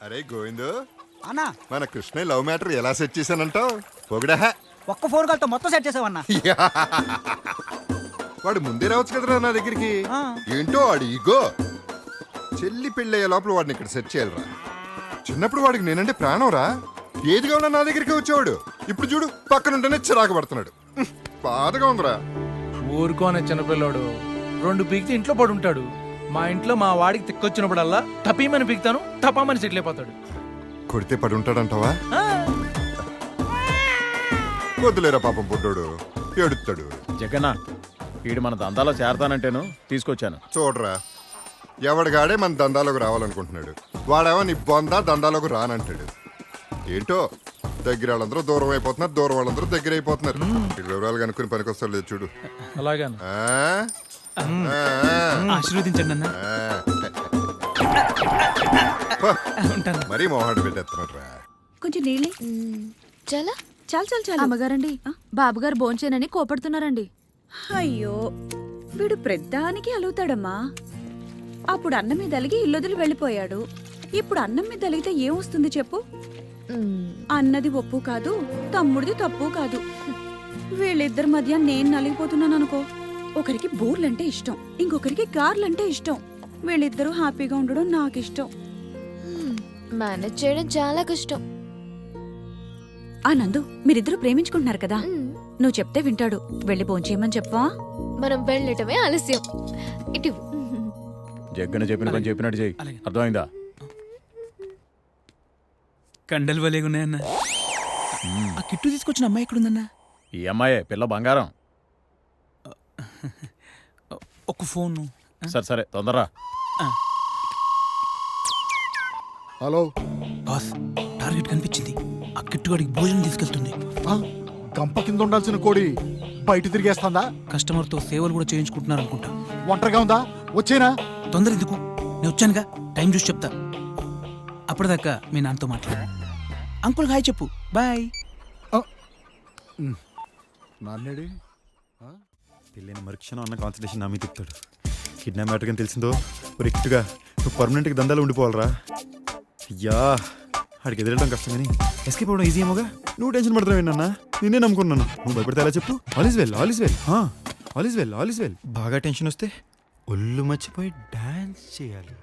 అరే గోవిందు, అన్నా మన కృష్ణ లవ్ మ్యాటర్ ఎలా సెట్ చేశానంటావు? పొగిడా ఒక్క ఫోన్ కాల్తో మొత్తం సెట్ చేసావన్నా. వాడు ముందే రావచ్చు కదరా నా దగ్గరికి. ఆ. ఏంటో వాడు ఈగో. చెల్లి పెళ్ళయ్యే లోపల వాడిని ఇక్కడ సెట్ చేయాలరా. చిన్నప్పుడు వాడికి నేనంటే ప్రాణం రా. ఏదిగా ఉన్నా నా దగ్గరికి వచ్చేవాడు. ఇప్పుడు చూడు పక్కనుంటేనే చిరాకు పడుతున్నాడు. బాధగా ఉందిరా. ఊరుకోనే చిన్నపిల్లోడు 2 పీకితే ఇంట్లో పడి ఉంటాడు. మా ఇంట్లో మా వాడికి తిక్కొచ్చినప్పుడల్లా టపీమని పీకుతాను, టపామని సెటిల్ అయిపోతాడు. కొడితే పడి ఉంటాడంటావా? ఆ, వద్దులేరా పాపం బుడ్డోడు ఏడుస్తాడు. జగన్న వీడు మన దందాలో చేరతానంటేను తీసుకొచ్చాను. చూడరా, ఎవడిగాడే మన దందాలోకి రావాలనుకుంటున్నాడు. వాడేమో నీ బొందా దందాలోకి రానంటాడు. ఏంటో దగ్గర వాళ్ళందరూ దూరం అయిపోతున్నారు, దూరం వాళ్ళందరూ దగ్గర అయిపోతున్నారు. ఈ వివరాలు కనుక్కుని పనికొస్తారు లేదు చూడు. అలాగేనా? ఆ? ఆ, ఆ. ఆశీర్వదించండి అన్న. ఆ. మరీ మొహాడు పెట్టేస్తున్నాడు రా. కొంచెం నీళ్ళి. చాలా చాలు చాలు చాలు. అమ్మగారండి బాబుగారు భోంచేనని కోపడుతున్నారండి. అయ్యో వీడు ప్రద్దానికి అలుగుతాడమ్మా. అప్పుడు అన్నం మీద అలిగి ఇల్లొదిలి వెళ్ళిపోయాడు. ఇప్పుడు అన్నం మీద అలిగితే ఏమొస్తుంది చెప్పు? అన్నది ఒప్పు కాదు, తమ్ముడిది తప్పు కాదు. వీళ్ళిద్దరి మధ్య నేను నలిగిపోతున్నాను అనుకో. ఒకరికి బూర్లంటే ఇష్టం, ఇంకొకరికి గార్లంటే ఇష్టం. వీళ్ళిద్దరూ హ్యాపీగా ఉండడం నాకు ఇష్టం. మేనేజ్ చేయడం చాలా కష్టం. ఆ నందు, మీరిద్దరూ ప్రేమించుకుంటున్నారు కదా, నువ్వు చెప్తే వింటాడు. వెళ్ళి భోంచేయమని చెప్పవా? మనం వెళ్ళటమే ఆలస్యం. ఇటు జగ్గన చెప్పిన పని చెప్పినట్టు చెయ్యి. అర్థమైందా? కండలు వలేగా ఉన్నాయన్న. ఆ కిట్టు తీసుకొచ్చిన అమ్మాయి ఎక్కడుందన్నా? ఈ అమ్మాయే పిల్ల బంగారం. ఒక్క ఫోన్. సరే సరే తొందరరా. హలో. బాస్, టార్గెట్ కనిపించింది. ఆ కిట్టుగాడికి భోజనం తీసుకెళ్తుంది. గంప కింద ఉండాల్సిన కోడి బయట తిరిగేస్తుందా? కస్టమర్తో సేవలు కూడా చేయించుకుంటున్నారు అనుకుంటా. ఒంటరిగా ఉందా? వచ్చేనా? తొందర ఎందుకు, నేను వచ్చానుగా. టైం చూసి చెప్తా. అప్పటిదాకా మీ నాన్నతో మాట్లాడు. అంకుల్ హాయ్ చెప్పు. బాయ్. నాన్నేడి పెళ్ళైన మరుక్షణం అన్న కాన్సన్ట్రేషన్ నా మీద తిప్పుతాడు. కిడ్నాప్ మ్యాటర్ కానీ తెలిసిందో రెక్ట్గా నువ్వు పర్మనెంట్గా దందాలు ఉండిపోవాలరా. అయ్యా ఆడికి ఎదురడం కష్టం కానీ ఎస్కేప్ అవ్వడం ఈజీ ఏమోగా. నువ్వు టెన్షన్ పడుతున్నావు ఏంటన్నా? నేనే నమ్ముకున్నాను. నువ్వు భయపడితే ఎలా చెప్పు? All is well, all is well, all is well, all is well. బాగా టెన్షన్ వస్తే ఒళ్ళు మర్చిపోయి డాన్స్ చేయాలి.